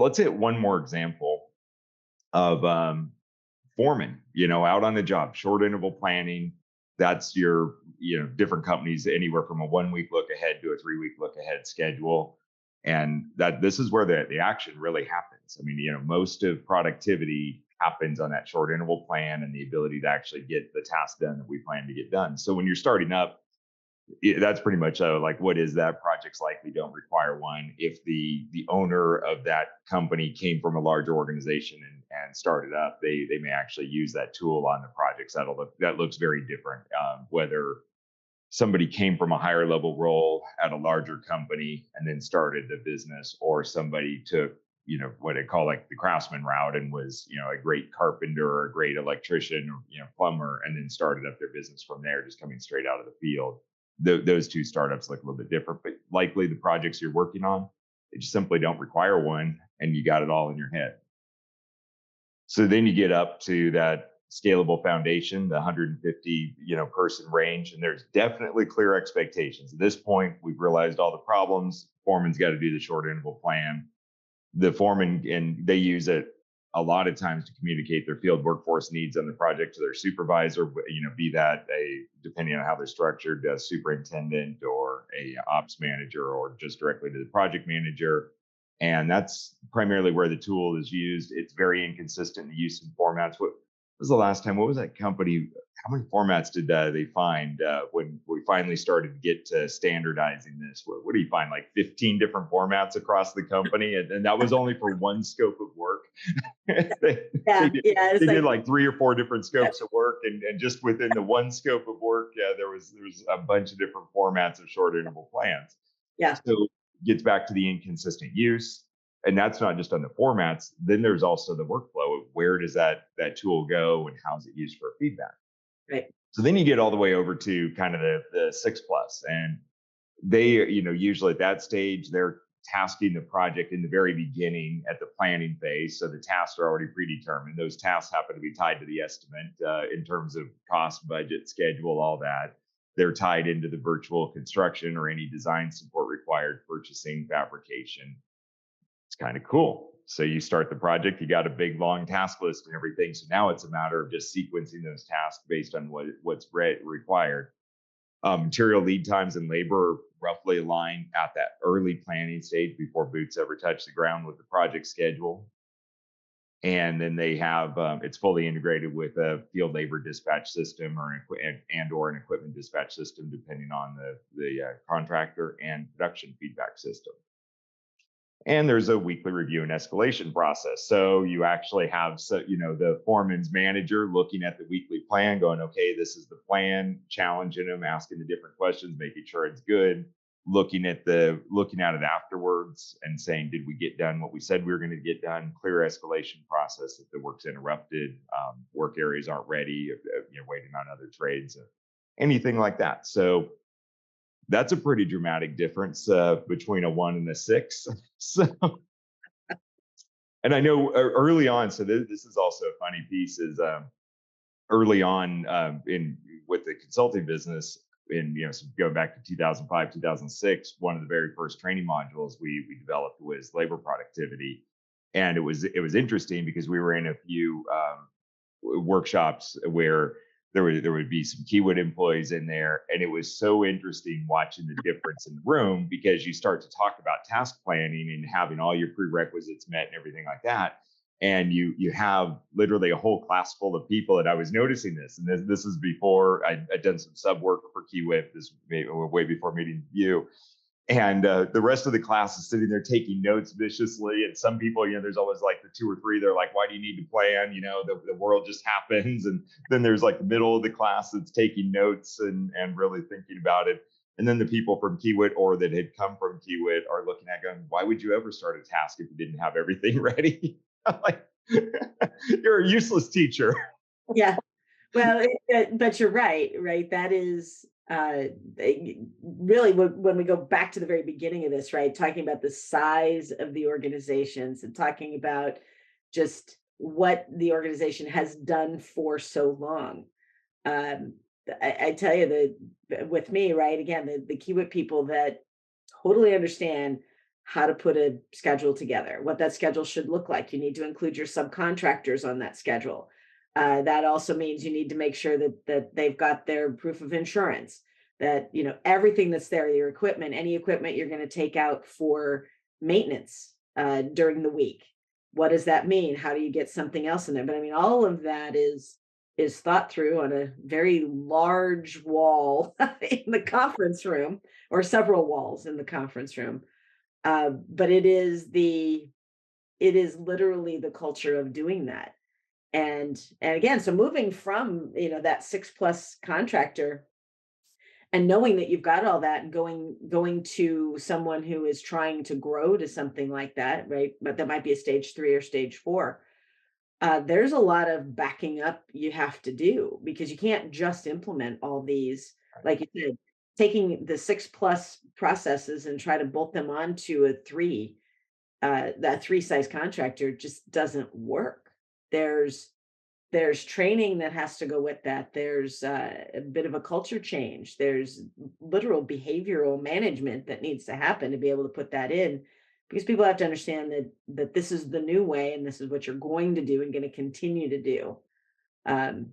let's hit one more example of foreman, out on the job, short interval planning. That's your, different companies, anywhere from a 1 week look ahead to a 3 week look ahead schedule. And that this is where the action really happens. I mean, most of productivity happens on that short interval plan and the ability to actually get the task done that we plan to get done. So when you're starting up, that's pretty much like, what is that? Projects likely don't require one. If the owner of that company came from a larger organization and started up, they may actually use that tool on the projects. That looks very different. Whether somebody came from a higher level role at a larger company and then started the business, or somebody took, what I call like the craftsman route and was, a great carpenter or a great electrician or, plumber, and then started up their business from there, just coming straight out of the field. Those two startups look a little bit different, but likely the projects you're working on, they just simply don't require one, and you got it all in your head. So then you get up to that scalable foundation, the 150, person range, and there's definitely clear expectations. At this point, we've realized all the problems. Foreman's got to do the short interval plan. The foreman, and they use it a lot of times to communicate their field workforce needs on the project to their supervisor, be that depending on how they're structured, a superintendent or a ops manager, or just directly to the project manager. And that's primarily where the tool is used. It's very inconsistent in the use of formats. What was the last time? What was that company? How many formats did they find when we finally started to get to standardizing this? What do you find? Like 15 different formats across the company, and that was only for one scope of work. they, Yeah, yeah. they did like 3 or 4 different scopes of work, and just within the one scope of work, there was a bunch of different formats of short interval plans. yeah, So it gets back to the inconsistent use. And that's not just on the formats. Then there's also the workflow of where does that tool go and how is it used for feedback. right. So then you get all the way over to kind of the 6 plus, and they, usually at that stage, they're tasking the project in the very beginning at the planning phase. So the tasks are already predetermined. Those tasks happen to be tied to the estimate in terms of cost, budget, schedule, all that. They're tied into the virtual construction or any design support required, purchasing, fabrication. It's kind of cool. So you start the project, you got a big long task list and everything. So now it's a matter of just sequencing those tasks based on what's required. Material lead times and labor are roughly aligned at that early planning stage before boots ever touch the ground with the project schedule. And then they have it's fully integrated with a field labor dispatch system or an equipment dispatch system, depending on the contractor, and production feedback system. And there's a weekly review and escalation process. So you actually have, the foreman's manager looking at the weekly plan, going, okay, this is the plan, challenging them, asking the different questions, making sure it's good, looking at it afterwards and saying, did we get done what we said we were going to get done? Clear escalation process if the work's interrupted, work areas aren't ready, if you're waiting on other trades, anything like that. So that's a pretty dramatic difference between a 1 and a 6. So, and I know early on, so this is also a funny piece, is early on in with the consulting business, so going back to 2005, 2006, one of the very first training modules we developed was labor productivity. And it was interesting because we were in a few workshops where there would be some Kiewit employees in there, and it was so interesting watching the difference in the room, because you start to talk about task planning and having all your prerequisites met and everything like that, and you have literally a whole class full of people. And I was noticing this, and this is before I'd done some sub work for Kiewit, this way before meeting you. And the rest of the class is sitting there taking notes viciously. And some people, there's always like the 2 or 3, they're like, why do you need to plan? The world just happens. And then there's like the middle of the class that's taking notes and really thinking about it. And then the people from Kiewit or that had come from Kiewit are looking at going, why would you ever start a task if you didn't have everything ready? Like, you're a useless teacher. Yeah. Well, but you're right? That is really when we go back to the very beginning of this, right? Talking about the size of the organizations and talking about just what the organization has done for so long. Um, I tell you that with me, right? Again, the Kiewit people that totally understand how to put a schedule together, what that schedule should look like. You need to include your subcontractors on that schedule. That also means you need to make sure that they've got their proof of insurance, that everything that's there, your equipment, any equipment you're going to take out for maintenance during the week. What does that mean? How do you get something else in there? But I mean, all of that is thought through on a very large wall in the conference room, or several walls in the conference room. But it is literally the culture of doing that. And again, so moving from that 6+ contractor, and knowing that you've got all that, and going to someone who is trying to grow to something like that, right? But that might be a stage 3 or stage 4. There's a lot of backing up you have to do, because you can't just implement all these, like you said, taking the 6+ processes and try to bolt them onto a 3, that 3 size contractor just doesn't work. There's there's training that has to go with that. There's a bit of a culture change. There's literal behavioral management that needs to happen to be able to put that in, because people have to understand that this is the new way, and this is what you're going to do and going to continue to do. Um,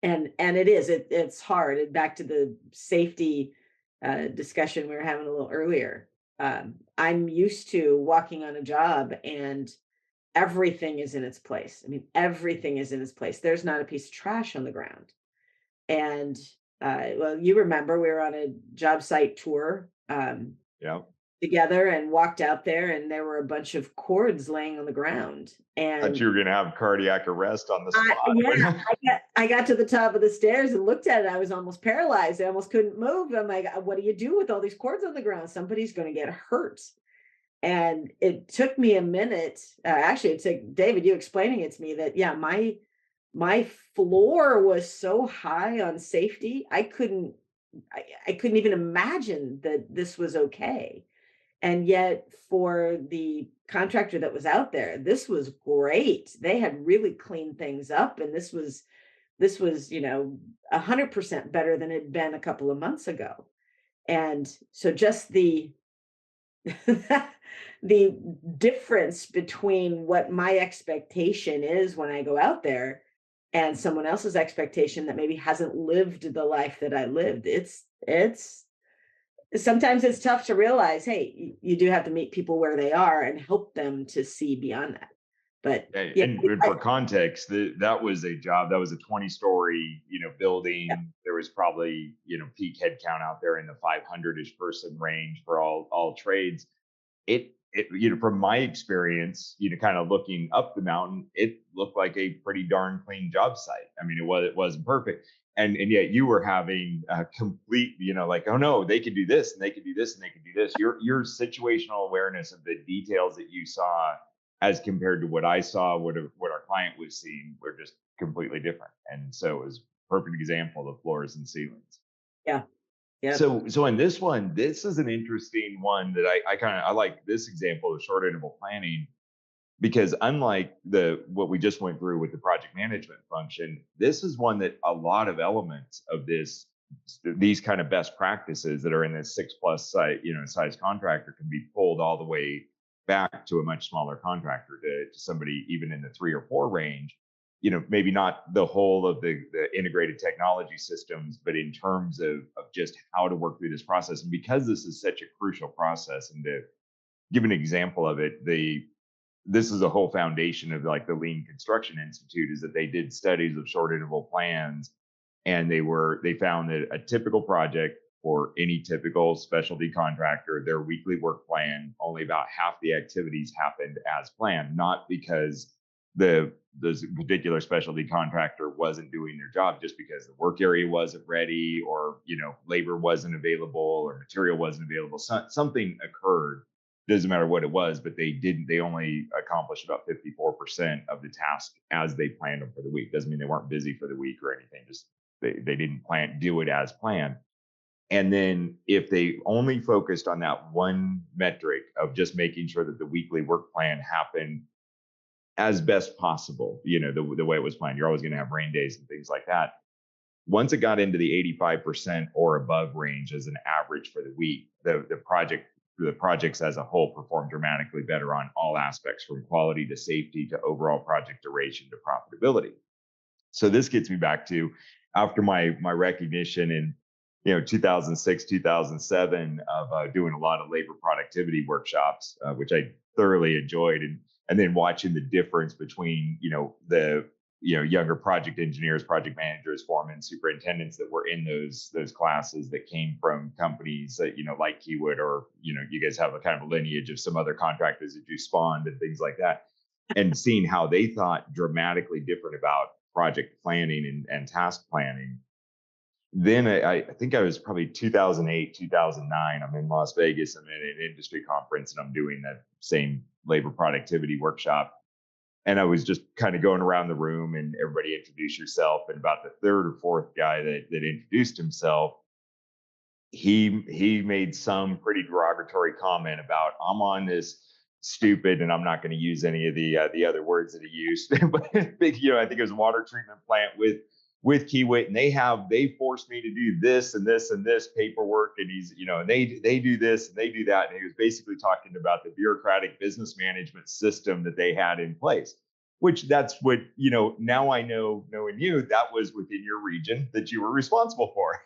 and it's hard. And back to the safety discussion we were having a little earlier. I'm used to walking on a job and everything is in its place. I mean, everything is in its place. There's not a piece of trash on the ground. And well, you remember we were on a job site tour Yeah. together, and walked out there, and there were a bunch of cords laying on the ground. Thought And you were going to have cardiac arrest on the spot. yeah, I got to the top of the stairs and looked at it. I was almost paralyzed. I almost couldn't move. I'm like, what do you do with all these cords on the ground? Somebody's going to get hurt. And it took me a minute. Actually, it took David, you explaining it to me, that yeah, my floor was so high on safety. I couldn't even imagine that this was okay. And yet, for the contractor that was out there, this was great. They had really cleaned things up, and this was 100% better than it had been a couple of months ago. And so, just the difference between what my expectation is when I go out there, and someone else's expectation that maybe hasn't lived the life that I lived. It's sometimes it's tough to realize, hey, you do have to meet people where they are and help them to see beyond that. But yeah, And for context, that was a job that was a 20-story, building. There was probably, peak headcount out there in the 500-ish person range for all trades. It from my experience, kind of looking up the mountain, it looked like a pretty darn clean job site. I mean, it wasn't perfect. And yet you were having a complete, like, oh no, they could do this and they could do this and they could do this. Your situational awareness of the details that you saw as compared to what I saw, what our client was seeing, were just completely different. And so it was a perfect example of floors and ceilings. yeah, yeah, So in this one, this is an interesting one that I like this example of short interval planning, because unlike what we just went through with the project management function, this is one that a lot of elements of these kind of best practices that are in this 6+ size contractor can be pulled all the way back to a much smaller contractor, to somebody even in the 3 or 4 range. Maybe not the whole of the integrated technology systems, but in terms of just how to work through this process. And because this is such a crucial process, and to give an example of it, this is a whole foundation of like the Lean Construction Institute, is that they did studies of short interval plans, and they found that a typical project for any typical specialty contractor, their weekly work plan, only about half the activities happened as planned, not because the particular specialty contractor wasn't doing their job, just because the work area wasn't ready, or labor wasn't available, or material wasn't available. Something occurred, doesn't matter what it was, but they only accomplished about 54% of the task as they planned them for the week. Doesn't mean they weren't busy for the week or anything, just they didn't do it as planned. And then if they only focused on that one metric of just making sure that the weekly work plan happened as best possible, the way it was planned, you're always going to have rain days and things like that. Once it got into the 85% or above range as an average for the week, the project the projects as a whole perform dramatically better on all aspects, from quality to safety to overall project duration to profitability. So this gets me back to, after my recognition in 2006 2007 of doing a lot of labor productivity workshops, which I thoroughly enjoyed, and then watching the difference between the younger project engineers, project managers, foremen, superintendents that were in those classes that came from companies that like Kiewit, or you guys have a kind of a lineage of some other contractors that you spawned and things like that, and seeing how they thought dramatically different about project planning and task planning. Then I think I was probably 2008, 2009. I'm in Las Vegas. I'm at an industry conference and I'm doing that same labor productivity workshop. And I was just kind of going around the room and everybody introduce yourself. And about the third or fourth guy that introduced himself, he made some pretty derogatory comment about, I'm on this stupid, and I'm not going to use any of the other words that he used, but I think it was a water treatment plant with Kiewit, and they forced me to do this and this and this paperwork, and he's and they do this and they do that, and he was basically talking about the bureaucratic business management system that they had in place. Which that's what, now I know, knowing you, that was within your region that you were responsible for.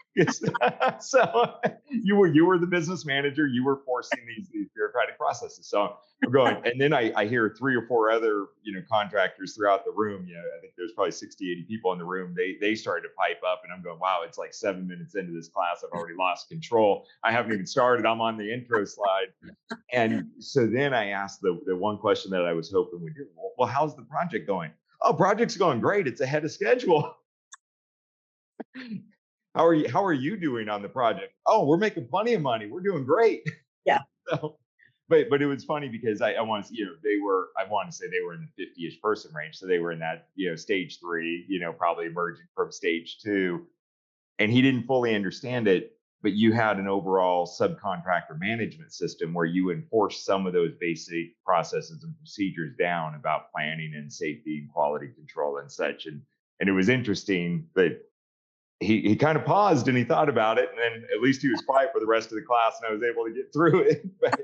So you were the business manager, you were forcing these bureaucratic processes. So I'm going, and then I hear three or four other, contractors throughout the room. I think there's probably 60, 80 people in the room. They started to pipe up, and I'm going, wow, it's like 7 minutes into this class. I've already lost control. I haven't even started. I'm on the intro slide. And so then I asked the one question that I was hoping we'd do. Well, how's the project going? Oh, project's going great. It's ahead of schedule. How are you doing on the project? Oh, we're making plenty of money. We're doing great. Yeah. So, but it was funny because I want to, I want to say they were in the 50-ish person range. So they were in that, stage 3, probably emerging from stage 2. And he didn't fully understand it, but you had an overall subcontractor management system where you enforce some of those basic processes and procedures down about planning and safety and quality control and such. And it was interesting that he kind of paused and he thought about it, and then at least he was quiet for the rest of the class, and I was able to get through it. But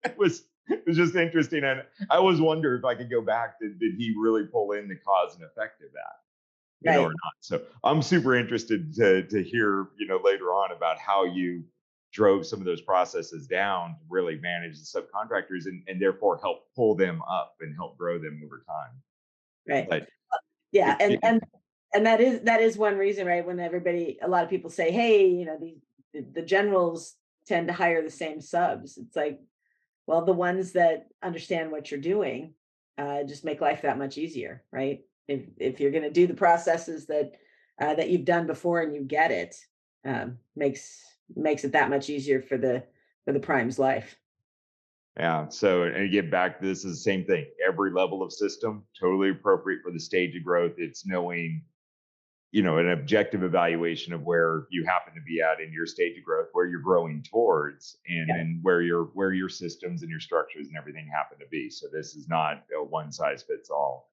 it was just interesting, and I always wonder if I could go back. Did he really pull in the cause and effect of that? Right. Or not. So I'm super interested to hear, later on about how you drove some of those processes down to really manage the subcontractors and therefore help pull them up and help grow them over time. Right. But Yeah. it, And that is one reason, right? When a lot of people say, hey, the generals tend to hire the same subs. It's like, well, the ones that understand what you're doing just make life that much easier, right? If you're going to do the processes that you've done before and you get it, makes it that much easier for the prime's life. yeah. So, and again, back, this is the same thing. Every level of system, totally appropriate for the stage of growth. It's knowing, an objective evaluation of where you happen to be at in your stage of growth, where you're growing towards, and then where your systems and your structures and everything happen to be. So this is not a one size fits all.